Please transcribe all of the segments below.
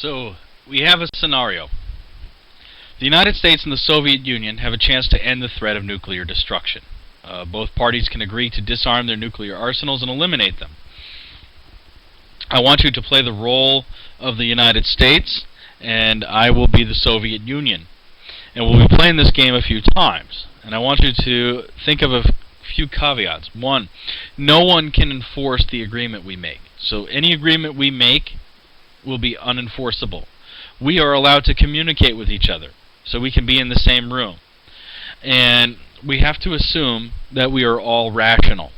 So, we have a scenario. The United States and the Soviet Union have a chance to end the threat of nuclear destruction. Both parties can agree to disarm their nuclear arsenals and eliminate them. I want you to play the role of the United States, and I will be the Soviet Union. And we'll be playing this game a few times. And I want you to think of a few caveats. One, no one can enforce the agreement we make. So any agreement we make will be unenforceable. We are allowed to communicate with each other, so we can be in the same room. And we have to assume that we are all rational,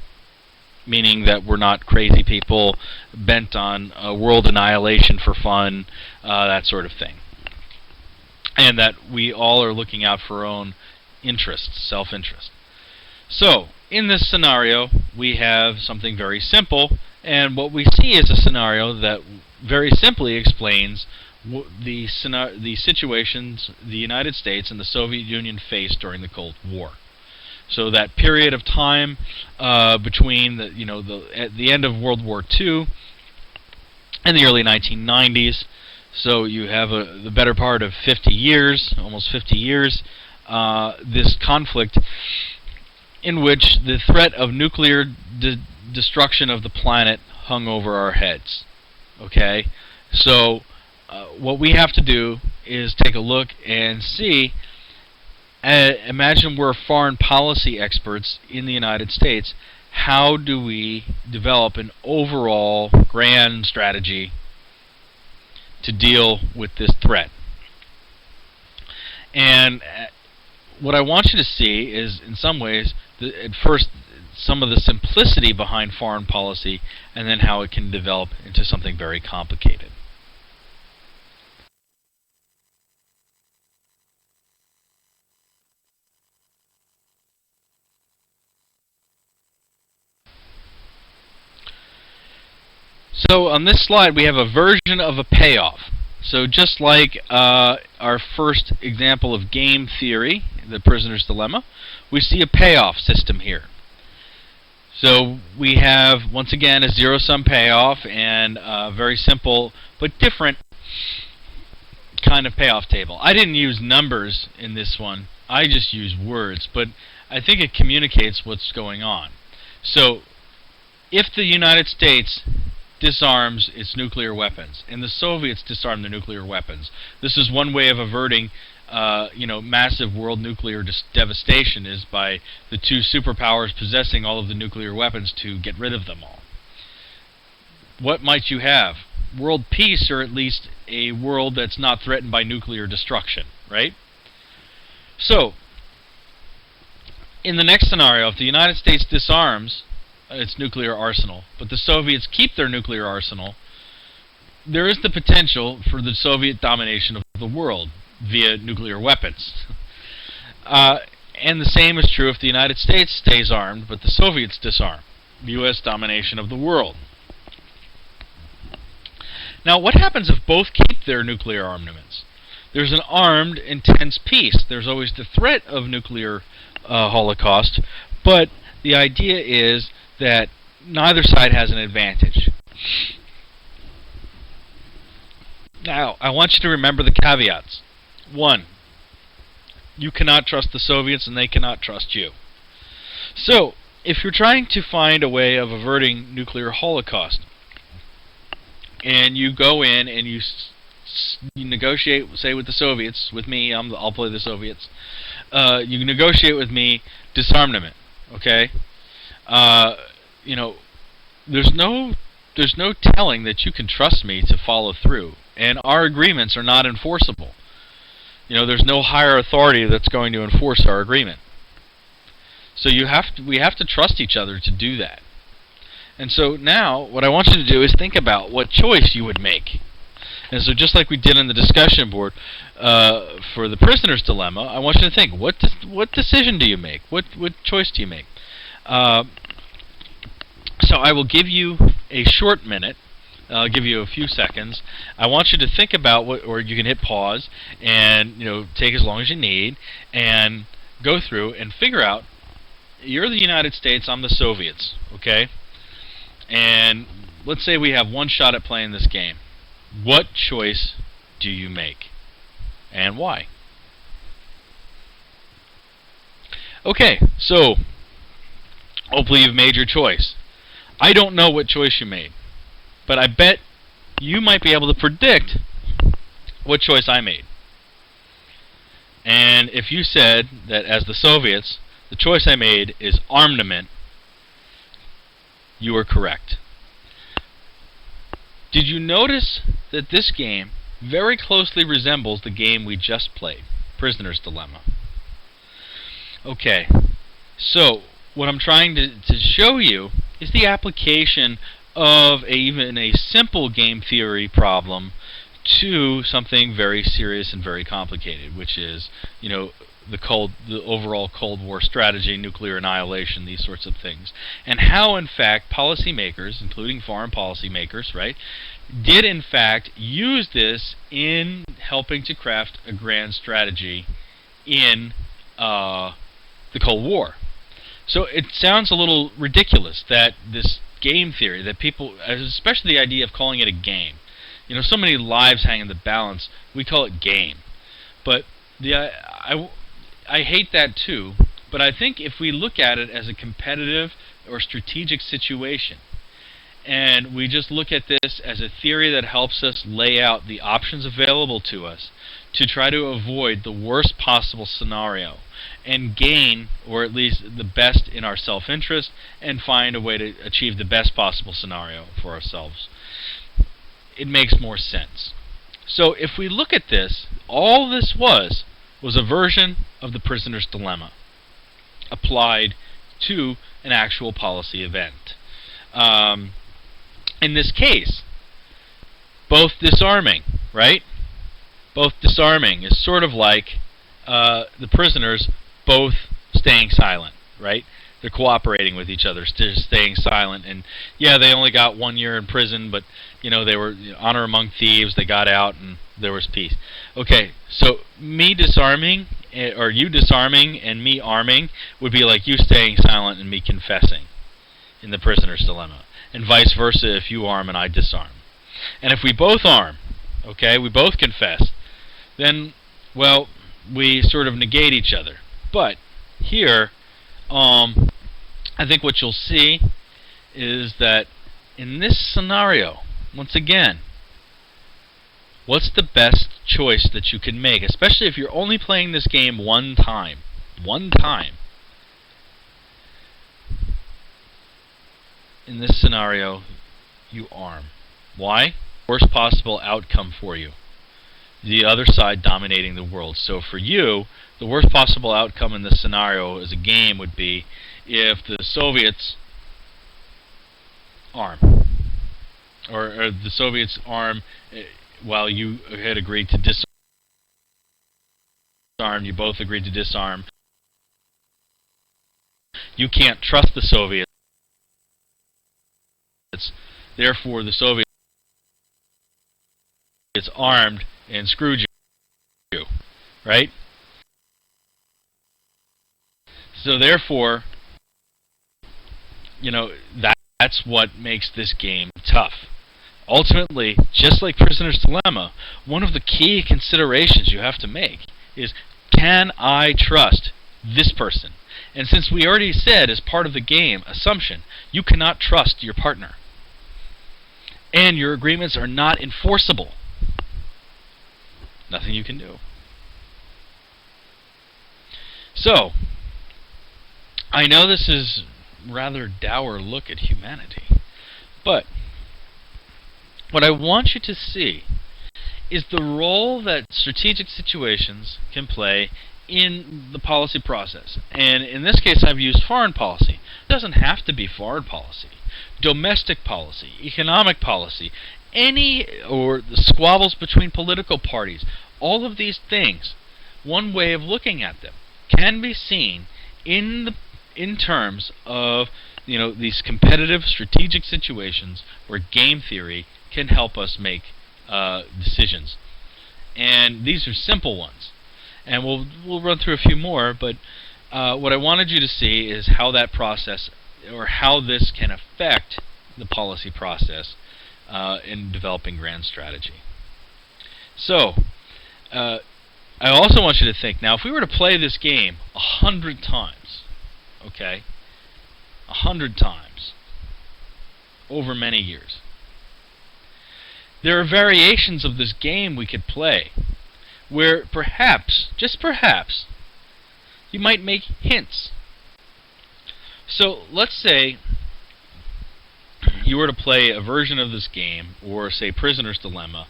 meaning that we're not crazy people bent on world annihilation for fun, that sort of thing. And that we all are looking out for our own interests, self-interest. So, in this scenario, we have something very simple, and what we see is a scenario that very simply explains the situations the United States and the Soviet Union faced during the Cold War. So that period of time between at the end of World War II and the early 1990s. So you have the better part of 50 years, almost 50 years, this conflict in which the threat of nuclear destruction of the planet hung over our heads. Okay? So what we have to do is take a look and see, imagine we're foreign policy experts in the United States. How do we develop an overall grand strategy to deal with this threat? And what I want you to see is, in some ways, at first, some of the simplicity behind foreign policy, and then how it can develop into something very complicated. So on this slide, we have a version of a payoff. So just like our first example of game theory, the prisoner's dilemma, we see a payoff system here. So we have, once again, a zero-sum payoff and a very simple but different kind of payoff table. I didn't use numbers in this one. I just used words, but I think it communicates what's going on. So if the United States disarms its nuclear weapons, and the Soviets disarm their nuclear weapons, this is one way of averting massive world nuclear devastation, is by the two superpowers possessing all of the nuclear weapons to get rid of them all. What might you have? World peace, or at least a world that's not threatened by nuclear destruction, right? So, in the next scenario, if the United States disarms its nuclear arsenal, but the Soviets keep their nuclear arsenal, there is the potential for the Soviet domination of the world via nuclear weapons. And the same is true if the United States stays armed, but the Soviets disarm. U.S. domination of the world. Now, what happens if both keep their nuclear armaments? There's an armed, intense peace. There's always the threat of nuclear holocaust, but the idea is that neither side has an advantage. Now, I want you to remember the caveats. 1, you cannot trust the Soviets and they cannot trust you. So, if you're trying to find a way of averting nuclear holocaust, and you go in and you negotiate, say, with the Soviets, with me, I'll play the Soviets, you negotiate with me disarmament, okay? There's no telling that you can trust me to follow through, and our agreements are not enforceable. There's no higher authority that's going to enforce our agreement. So we have to trust each other to do that. And so now, what I want you to do is think about what choice you would make. And so just like we did on the discussion board for the prisoner's dilemma, I want you to think, what decision do you make? What choice do you make? So I will give you a short minute. I'll give you a few seconds. I want you to think about or you can hit pause and take as long as you need and go through and figure out. You're the United States, I'm the Soviets, okay? And let's say we have one shot at playing this game. What choice do you make, and why? Okay, so hopefully you've made your choice. I don't know what choice you made, but I bet you might be able to predict what choice I made. And if you said that as the Soviets, the choice I made is armament, you are correct. Did you notice that this game very closely resembles the game we just played, Prisoner's Dilemma? Okay, so what I'm trying to show you is the application of even a simple game theory problem to something very serious and very complicated, which is, the overall Cold War strategy, nuclear annihilation, these sorts of things, and how, in fact, policymakers, including foreign policymakers, right, did in fact use this in helping to craft a grand strategy in the Cold War. So it sounds a little ridiculous that this game theory, that people, especially the idea of calling it a game, so many lives hang in the balance, we call it game. But I hate that too, but I think if we look at it as a competitive or strategic situation, and we just look at this as a theory that helps us lay out the options available to us to try to avoid the worst possible scenario and gain, or at least the best in our self-interest, and find a way to achieve the best possible scenario for ourselves, it makes more sense. So if we look at this, all this was a version of the Prisoner's Dilemma applied to an actual policy event. In this case, both disarming, right? Both disarming is sort of like the prisoners both staying silent, right? They're cooperating with each other, staying silent. And yeah, they only got 1 year in prison, but they were honor among thieves. They got out, and there was peace. Okay, so me disarming, or you disarming, and me arming would be like you staying silent and me confessing in the Prisoner's Dilemma, and vice versa if you arm and I disarm. And if we both arm, okay, we both confess, then, well, we sort of negate each other. But here, I think what you'll see is that in this scenario, once again, what's the best choice that you can make, especially if you're only playing this game one time. In this scenario, you arm. Why? Worst possible outcome for you. The other side dominating the world. So for you, the worst possible outcome in this scenario as a game would be if the Soviets arm. Or the Soviets arm while you had agreed to disarm. You both agreed to disarm. You can't trust the Soviets. Therefore, the Soviets armed and screwed you, right? So therefore, that's what makes this game tough. Ultimately, just like Prisoner's Dilemma, one of the key considerations you have to make is, can I trust this person? And since we already said as part of the game assumption, you cannot trust your partner. And your agreements are not enforceable. Nothing you can do. So, I know this is a rather dour look at humanity, but what I want you to see is the role that strategic situations can play in the policy process. And in this case, I've used foreign policy. It doesn't have to be foreign policy. Domestic policy, economic policy, or the squabbles between political parties, all of these things, one way of looking at them can be seen in terms of these competitive strategic situations where game theory can help us make decisions. And these are simple ones. And we'll run through a few more, but what I wanted you to see is how that process, or how this can affect the policy process in developing grand strategy. So, I also want you to think, now if we were to play this game 100 times, okay, 100 times, over many years, there are variations of this game we could play where perhaps, just perhaps, you might make hints. So let's say you were to play a version of this game, or say Prisoner's Dilemma,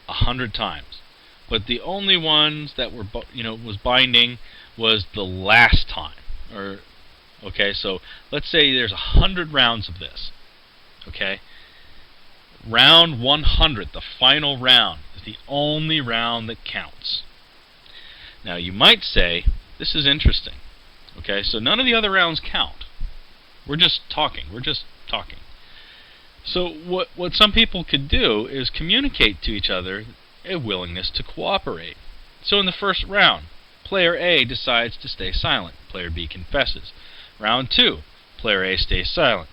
100 times, but the only ones that were was binding was the last time. Or okay, so let's say there's 100 rounds of this. Okay, round 100, the final round, is the only round that counts. Now you might say, this is interesting. Okay, so none of the other rounds count. We're just talking. So what some people could do is communicate to each other a willingness to cooperate. So in the first round, player A decides to stay silent. Player B confesses. Round 2, player A stays silent.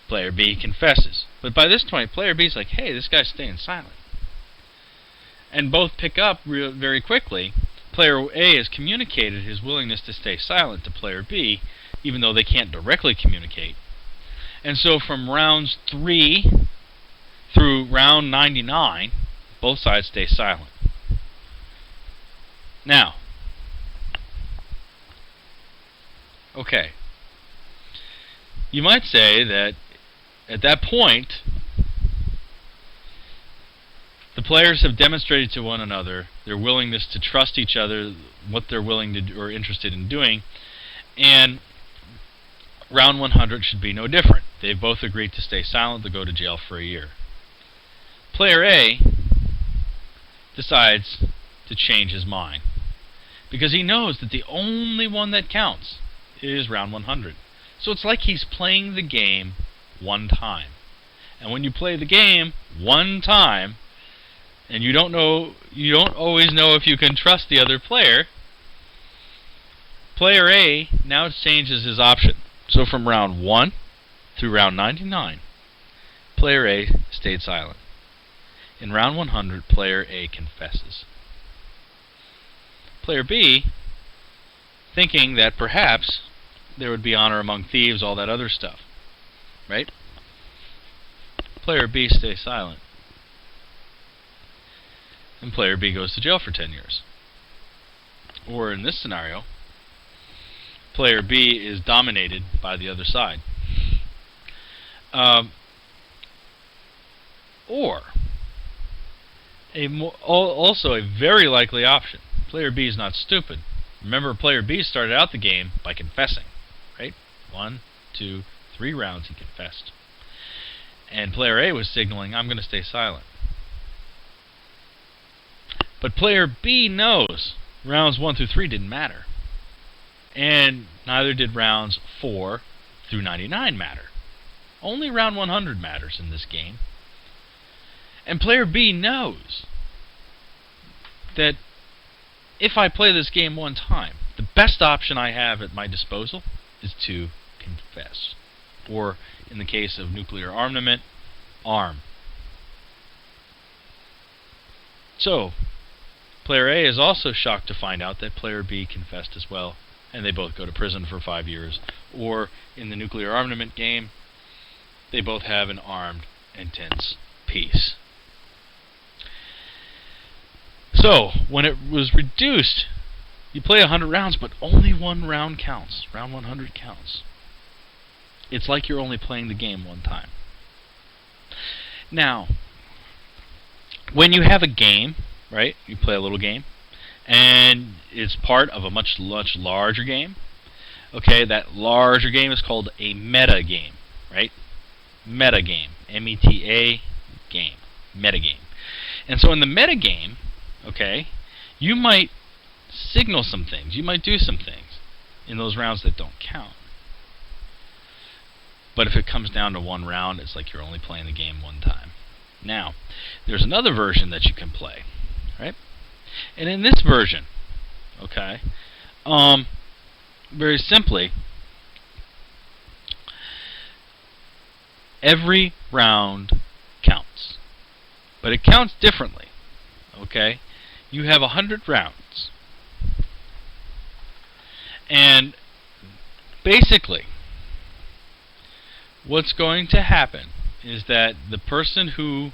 Player B confesses. But by this point, player B is like, hey, this guy's staying silent. And both pick up very quickly. Player A has communicated his willingness to stay silent to player B, even though they can't directly communicate. And so from rounds 3 through round 99, both sides stay silent. Now, okay, you might say that at that point, the players have demonstrated to one another their willingness to trust each other, what they're willing to do or interested in doing, and round 100 should be no different. They've both agreed to stay silent, to go to jail for a year. Player A decides to change his mind because he knows that the only one that counts is round 100. So it's like he's playing the game one time. And when you play the game one time, and you don't always know if you can trust the other player, player A now changes his option. So from round 1 through round 99, player A stayed silent. In round 100, player A confesses. Player B, thinking that perhaps there would be honor among thieves, all that other stuff, right? Player B stays silent. And player B goes to jail for 10 years. Or in this scenario, player B is dominated by the other side. Or also a very likely option, player B is not stupid. Remember, player B started out the game by confessing, right? 1, 2, 3 rounds he confessed. And player A was signaling, I'm going to stay silent. But player B knows rounds 1 through 3 didn't matter. And neither did rounds 4 through 99 matter. Only round 100 matters in this game. And player B knows that if I play this game one time, the best option I have at my disposal is to confess. Or, in the case of nuclear armament, arm. So, player A is also shocked to find out that player B confessed as well, and they both go to prison for 5 years. Or, in the nuclear armament game, they both have an armed and tense peace. So, when it was reduced, you play 100 rounds, but only one round counts. Round 100 counts. It's like you're only playing the game one time. Now, when you have a game, right, you play a little game, and it's part of a much larger game, okay, that larger game is called a meta game, right? Meta game. M-E-T-A game. Meta game. And so in the meta game, okay, you might signal some things. You might do some things in those rounds that don't count. But if it comes down to one round, it's like you're only playing the game one time. Now, there's another version that you can play, right? And in this version, okay, very simply, every round counts. But it counts differently, okay? You have 100 rounds. And basically, what's going to happen is that the person who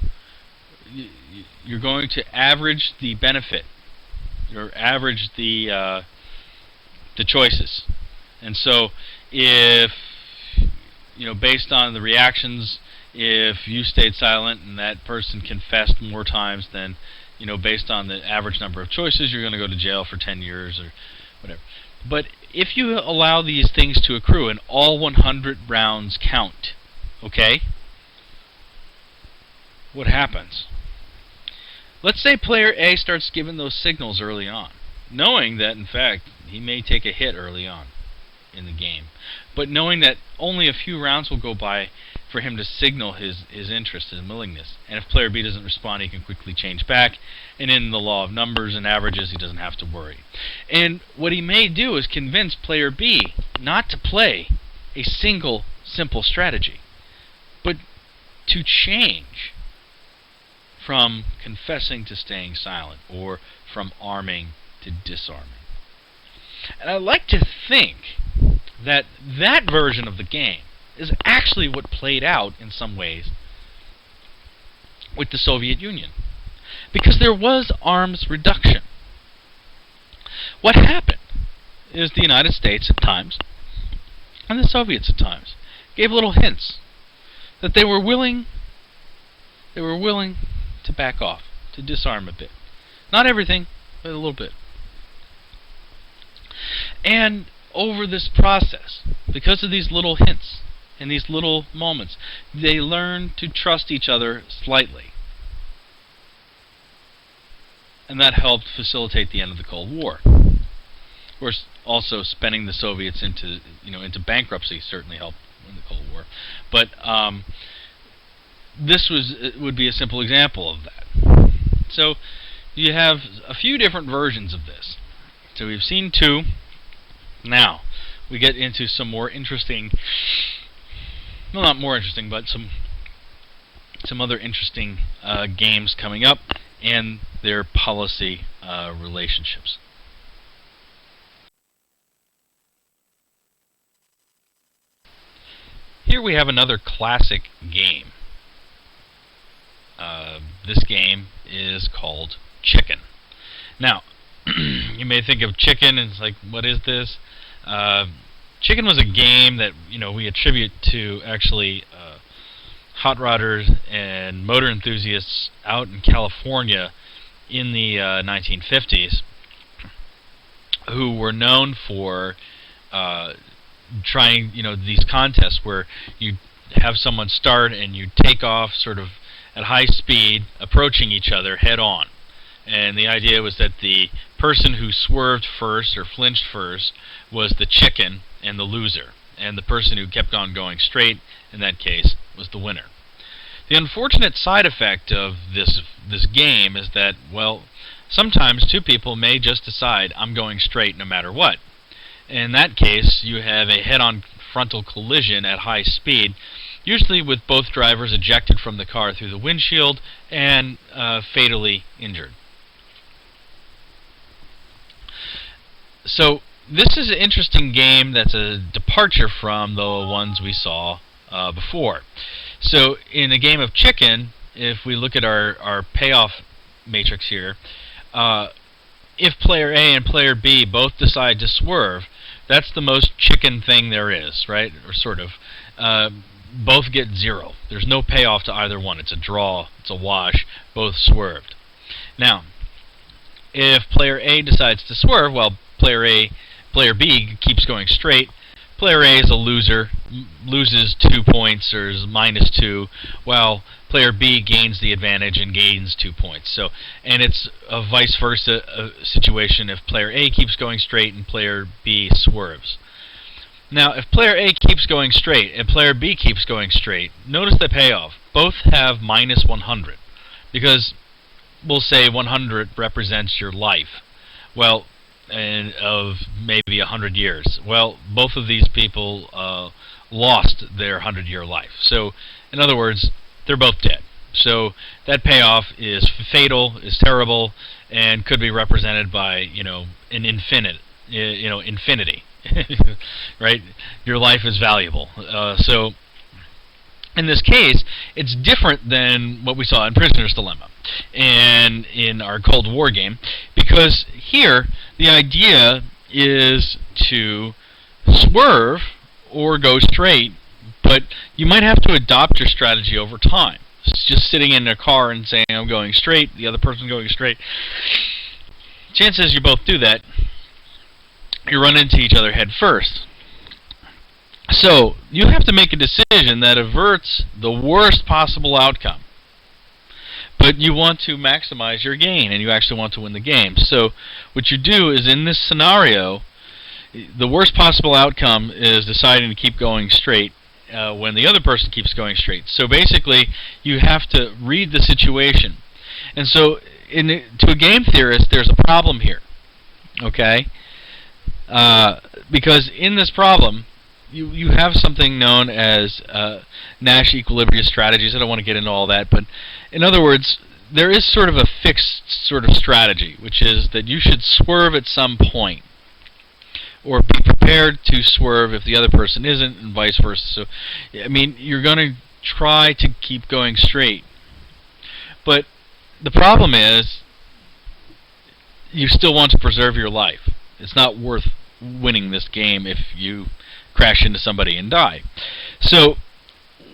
you're going to average the benefit, or average the choices. And so, if based on the reactions, if you stayed silent and that person confessed more times than based on the average number of choices, you're going to go to jail for 10 years or whatever. But if you allow these things to accrue and all 100 rounds count, okay, what happens? Let's say player A starts giving those signals early on, knowing that, in fact, he may take a hit early on in the game, but knowing that only a few rounds will go by for him to signal his interest and willingness. And if player B doesn't respond, he can quickly change back, and in the law of numbers and averages, he doesn't have to worry. And what he may do is convince player B not to play a single simple strategy, but to change from confessing to staying silent, or from arming to disarming. And I like to think that that version of the game is actually what played out in some ways with the Soviet Union, because there was arms reduction. What happened is the United States at times, and the Soviets at times, gave little hints that they were willing to back off, to disarm a bit. Not everything, but a little bit. And over this process, because of these little hints and these little moments, they learn to trust each other slightly. And that helped facilitate the end of the Cold War. Of course, also spending the Soviets into bankruptcy certainly helped in the Cold War. But this would be a simple example of that. So you have a few different versions of this. So we've seen two. Now we get into some more interesting, well, not more interesting, but some other interesting games coming up and their policy relationships. Here we have another classic game. This game is called Chicken. Now, you may think of Chicken and it's like, what is this? Chicken was a game that we attribute to actually hot rodders and motor enthusiasts out in California in the 1950s, who were known for trying these contests where you have someone start and you take off sort of at high speed, approaching each other head on. And the idea was that the person who swerved first or flinched first was the chicken and the loser, and the person who kept on going straight, in that case, was the winner. The unfortunate side effect of this game is that, well, sometimes two people may just decide, I'm going straight no matter what. In that case, you have a head-on frontal collision at high speed, usually with both drivers ejected from the car through the windshield and fatally injured. So this is an interesting game that's a departure from the ones we saw before. So in a game of Chicken, if we look at our payoff matrix here, if player A and player B both decide to swerve, that's the most chicken thing there is, right? Or sort of. Both get 0. There's no payoff to either one. It's a draw. It's a wash. Both swerved. Now, if player A decides to swerve, well, player B keeps going straight. Player A is a loser, loses 2 points or is -2, while player B gains the advantage and gains 2 points. So, and it's a vice versa situation if player A keeps going straight and player B swerves. Now, if player A keeps going straight and player B keeps going straight, notice the payoff. Both have -100, because we'll say 100 represents your life. Well, and of maybe 100 years. Well, both of these people lost their 100-year life. So, in other words, they're both dead. So that payoff is fatal, is terrible, and could be represented by an infinity, right? Your life is valuable. So in this case, it's different than what we saw in Prisoner's Dilemma and in our Cold War game, because here the idea is to swerve or go straight, but you might have to adopt your strategy over time. It's just sitting in a car and saying, I'm going straight, the other person's going straight. Chances you both do that, you run into each other head first. So, you have to make a decision that averts the worst possible outcome. But you want to maximize your gain, and you actually want to win the game. So, what you do is, in this scenario, the worst possible outcome is deciding to keep going straight when the other person keeps going straight. So basically, you have to read the situation. And so, to a game theorist, there's a problem here. Okay? Because in this problem, you have something known as Nash equilibrium strategies. I don't want to get into all that, but in other words, there is sort of a fixed sort of strategy, which is that you should swerve at some point, or be prepared to swerve if the other person isn't, and vice versa. So, I mean, you're going to try to keep going straight. But the problem is, you still want to preserve your life. It's not worth winning this game if you crash into somebody and die. So,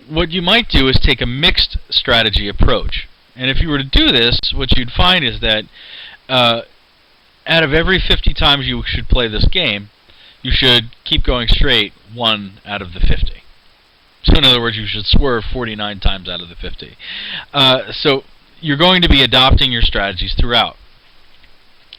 what you might do is take a mixed strategy approach. And if you were to do this, what you'd find is that out of every 50 times you should play this game, you should keep going straight 1 out of the 50. So in other words, you should swerve 49 times out of the 50. So you're going to be adopting your strategies throughout.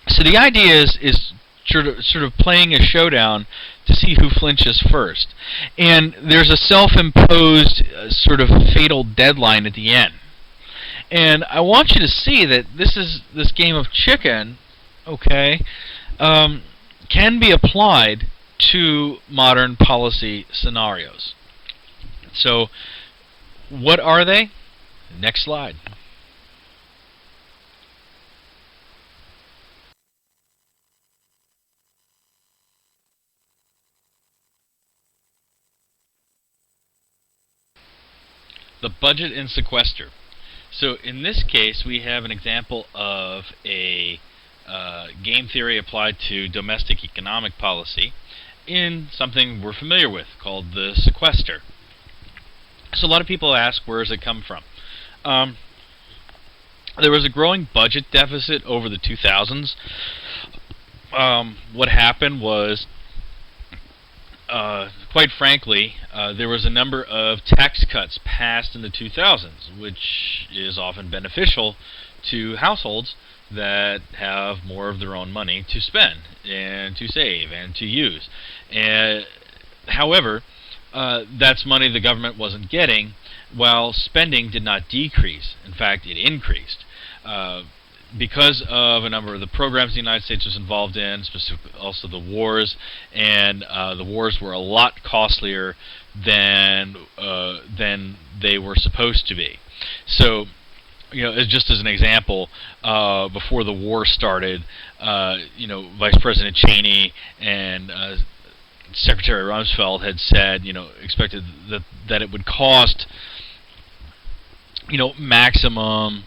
So the idea is sort of playing a showdown to see who flinches first. And there's a self-imposed sort of fatal deadline at the end. And I want you to see that this game of chicken, okay, can be applied to modern policy scenarios. So, what are they? Next slide. The budget and sequester. So in this case, we have an example of a game theory applied to domestic economic policy in something we're familiar with called the sequester. So a lot of people ask, where does it come from? There was a growing budget deficit over the 2000s. What happened was, quite frankly, there was a number of tax cuts passed in the 2000s, which is often beneficial to households that have more of their own money to spend and to save and to use. However, that's money the government wasn't getting, while spending did not decrease. In fact, it increased. Because of a number of the programs the United States was involved in, specifically also the wars, and the wars were a lot costlier than they were supposed to be. So, just as an example, before the war started, Vice President Cheney and Secretary Rumsfeld had said, expected that it would cost, maximum,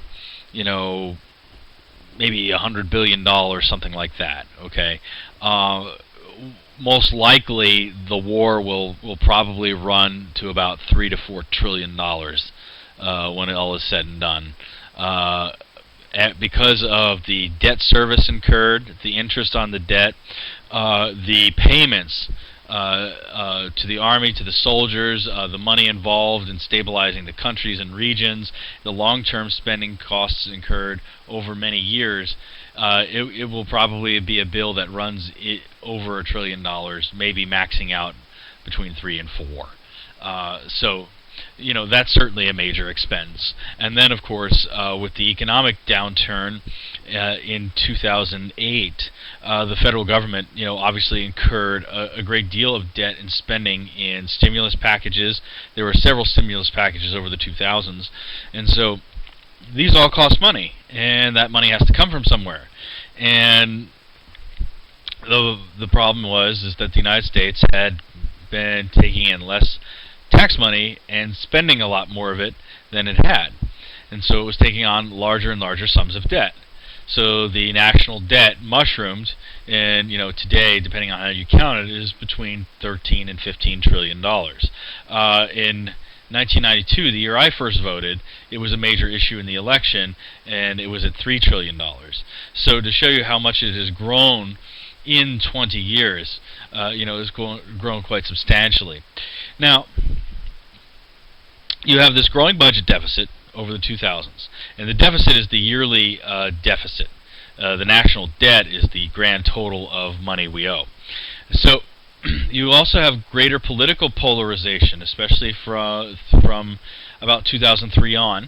maybe $100 billion, something like that. Okay, most likely the war will probably run to about $3 to $4 trillion when it all is said and done. Because of the debt service incurred, the interest on the debt, the payments to the army, to the soldiers, the money involved in stabilizing the countries and regions, the long-term spending costs incurred over many years, it will probably be a bill that runs over $1 trillion, maybe maxing out between 3 and 4. So, that's certainly a major expense. And then, of course, with the economic downturn in 2008, the federal government, obviously incurred a great deal of debt and spending in stimulus packages. There were several stimulus packages over the 2000s. And so these all cost money, and that money has to come from somewhere. And the problem is that the United States had been taking in less tax money and spending a lot more of it than it had. And so it was taking on larger and larger sums of debt. So the national debt mushroomed, and today, depending on how you count it, is between 13 and 15 trillion dollars. In 1992, the year I first voted, it was a major issue in the election, and it was at $3 trillion. So to show you how much it has grown in 20 years, it's grown quite substantially. Now, you have this growing budget deficit over the 2000s, and the deficit is the yearly deficit. The national debt is the grand total of money we owe. So you also have greater political polarization, especially from about 2003 on,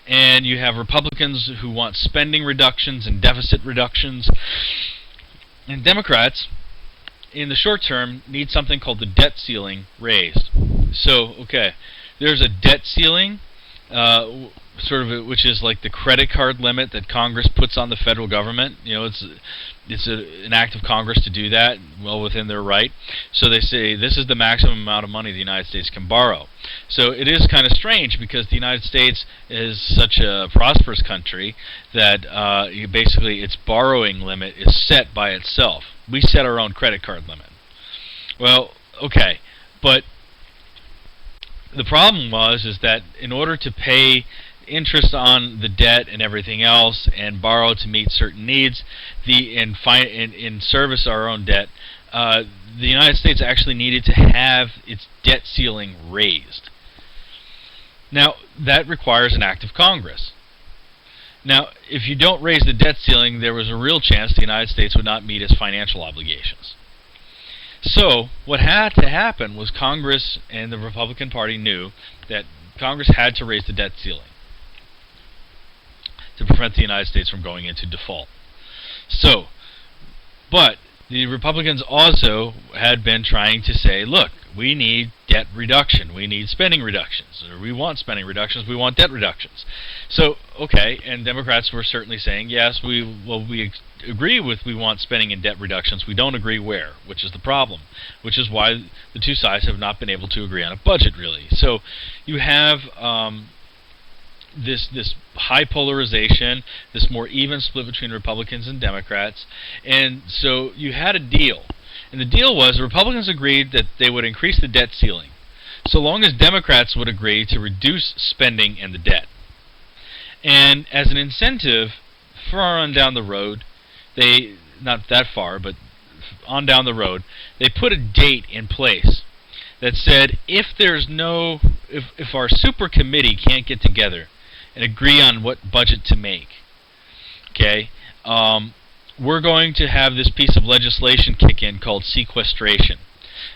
and you have Republicans who want spending reductions and deficit reductions, and Democrats, in the short term, need something called the debt ceiling raised. So, okay, there's a debt ceiling, which is like the credit card limit that Congress puts on the federal government. It's an act of Congress to do that, well within their right. So they say this is the maximum amount of money the United States can borrow. So it is kind of strange because the United States is such a prosperous country that basically its borrowing limit is set by itself. We set our own credit card limit. Well, okay, but the problem is that in order to pay interest on the debt and everything else, and borrow to meet certain needs, and service our own debt, the United States actually needed to have its debt ceiling raised. Now, that requires an act of Congress. Now, if you don't raise the debt ceiling, there was a real chance the United States would not meet its financial obligations. So, what had to happen was Congress and the Republican Party knew that Congress had to raise the debt ceiling to prevent the United States from going into default. So, but the Republicans also had been trying to say, look, we need debt reduction, we need spending reductions, or we want spending reductions, we want debt reductions. So, okay, and Democrats were certainly saying, yes, we agree with we want spending and debt reductions, we don't agree where, which is the problem, which is why the two sides have not been able to agree on a budget, really. So, you have this high polarization, this more even split between Republicans and Democrats, and so you had a deal. And the deal was the Republicans agreed that they would increase the debt ceiling, so long as Democrats would agree to reduce spending and the debt. And as an incentive, far on down the road, not that far, but on down the road, they put a date in place that said if our super committee can't get together and agree on what budget to make, okay, we're going to have this piece of legislation kick in called sequestration.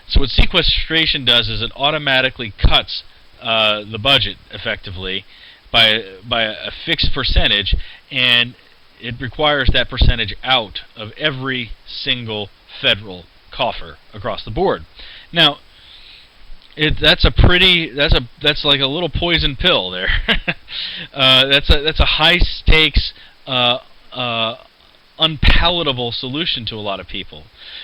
So what sequestration does is it automatically cuts the budget effectively by a fixed percentage, and it requires that percentage out of every single federal coffer across the board. Now, that's like a little poison pill there. That's a high stakes, unpalatable solution to a lot of people,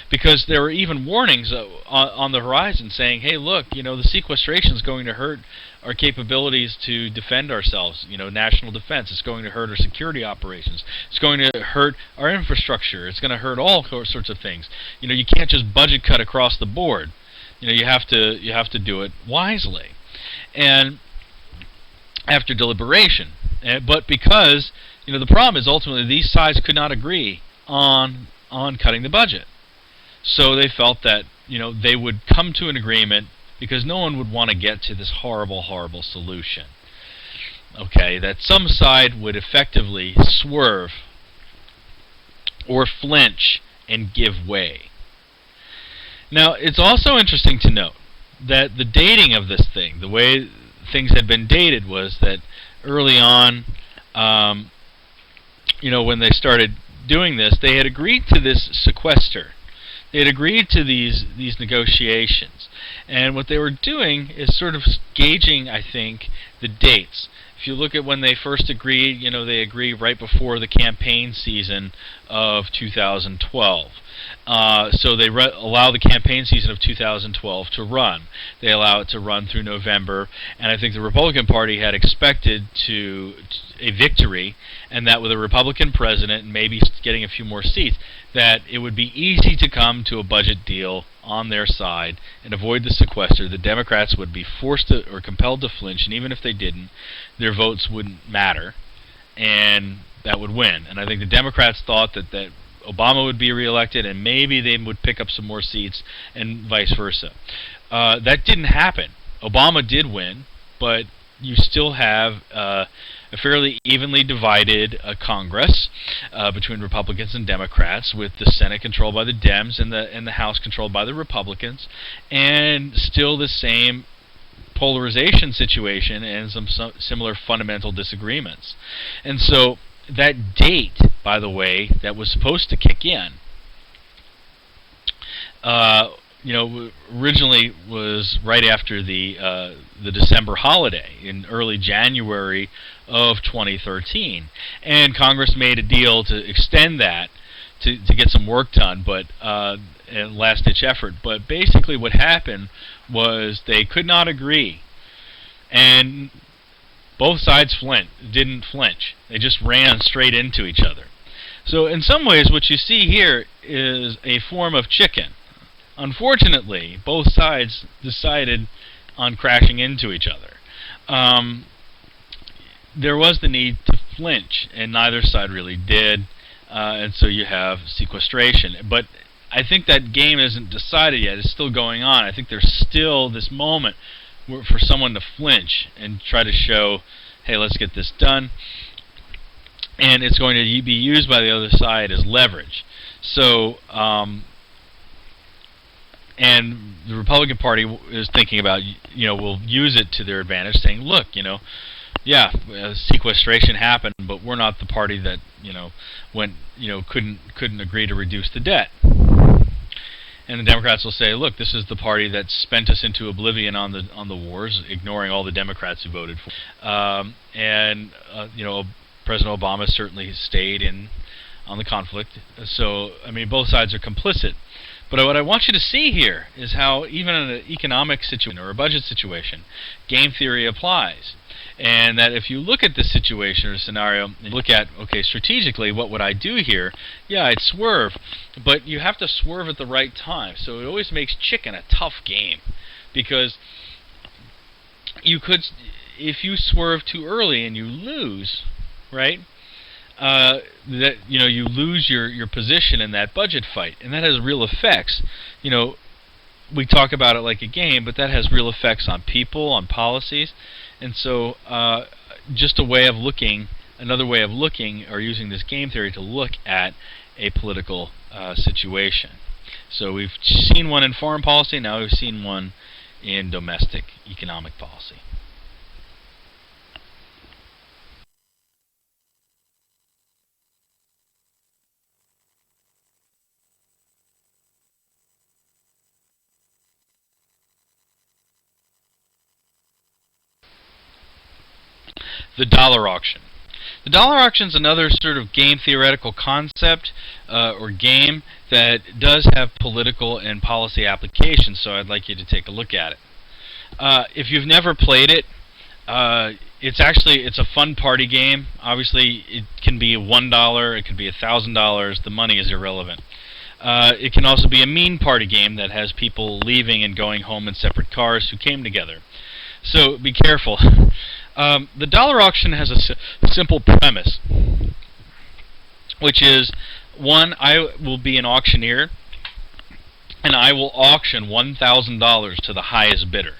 because there were even warnings on the horizon saying, hey, look, the sequestration is going to hurt our capabilities to defend ourselves, national defense. It's going to hurt our security operations. It's going to hurt our infrastructure. It's going to hurt all sorts of things. You can't just budget cut across the board. You have to do it wisely, and after deliberation. But because the problem is ultimately these sides could not agree on cutting the budget, so they felt that they would come to an agreement because no one would want to get to this horrible solution. Okay, that some side would effectively swerve or flinch and give way. Now, it's also interesting to note that the dating of this thing, the way things had been dated, was that early on, when they started doing this, they had agreed to this sequester. They had agreed to these negotiations. And what they were doing is sort of gauging, I think, the dates. if you look at when they first agreed, they agreed right before the campaign season of 2012. So they allow the campaign season of 2012 to run. They allow it to run through November, and I think the Republican Party had expected a victory, and that with a Republican president and maybe getting a few more seats, that it would be easy to come to a budget deal on their side and avoid the sequester. The Democrats would be forced to or compelled to flinch, and even if they didn't, their votes wouldn't matter, and that would win. And I think the Democrats thought that Obama would be reelected, and maybe they would pick up some more seats, and vice versa. That didn't happen. Obama did win, but you still have a fairly evenly divided Congress between Republicans and Democrats, with the Senate controlled by the Dems and the House controlled by the Republicans, and still the same polarization situation and some similar fundamental disagreements. And so that date, by the way, that was supposed to kick in, originally was right after the December holiday in early January of 2013, and Congress made a deal to extend that to get some work done, but a last-ditch effort. But basically, what happened was they could not agree, and both sides didn't flinch. They just ran straight into each other. So in some ways, what you see here is a form of chicken. Unfortunately, both sides decided on crashing into each other. There was the need to flinch, and neither side really did, and so you have sequestration. But I think that game isn't decided yet. It's still going on. I think there's still this moment for someone to flinch and try to show, hey, let's get this done. And it's going to be used by the other side as leverage. So, and the Republican Party is thinking about, will use it to their advantage, saying, look, sequestration happened, but we're not the party that, couldn't agree to reduce the debt. And the Democrats will say, look, this is the party that spent us into oblivion on the wars, ignoring all the Democrats who voted for. President Obama certainly stayed on the conflict. So, both sides are complicit. But what I want you to see here is how even in an economic situation or a budget situation, game theory applies. And that if you look at this situation or scenario and look at, okay, strategically, what would I do here? Yeah, I'd swerve, but you have to swerve at the right time. So it always makes chicken a tough game, because you could, if you swerve too early and you lose, right? You lose your position in that budget fight, and that has real effects. We talk about it like a game, but that has real effects on people, on policies. And so just another way of looking, or using this game theory to look at a political situation. So we've seen one in foreign policy, now we've seen one in domestic economic policy. The dollar auction. The dollar auction is another sort of game theoretical concept or game that does have political and policy applications, so I'd like you to take a look at it. If you've never played it, it's a fun party game. Obviously, it can be $1, it can be $1,000. The money is irrelevant. It can also be a mean party game that has people leaving and going home in separate cars who came together. So be careful. The dollar auction has a simple premise, which is, one, I will be an auctioneer, and I will auction $1,000 to the highest bidder.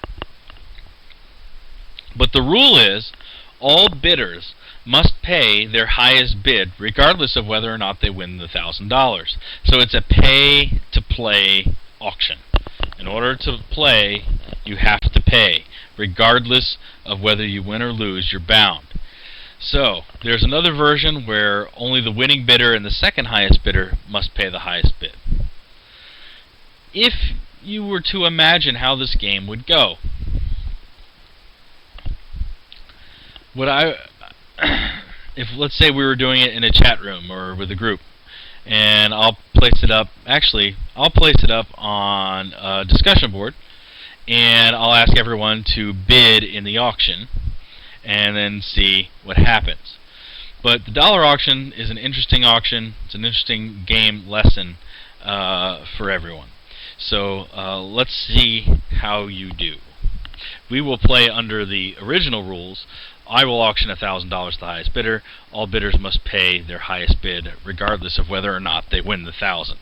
But the rule is, all bidders must pay their highest bid, regardless of whether or not they win the $1,000. So it's a pay-to-play auction. In order to play, you have to pay. Regardless of whether you win or lose, you're bound. So, there's another version where only the winning bidder and the second highest bidder must pay the highest bid. If you were to imagine how this game would go, What I, if let's say we were doing it in a chat room or with a group, and I'll place it up. Actually, I'll place it up on a discussion board, and I'll ask everyone to bid in the auction, and then see what happens. But the dollar auction is an interesting auction. It's an interesting game lesson for everyone. So let's see how you do. We will play under the original rules. I will auction $1,000 to the highest bidder. All bidders must pay their highest bid, regardless of whether or not they win the 1,000.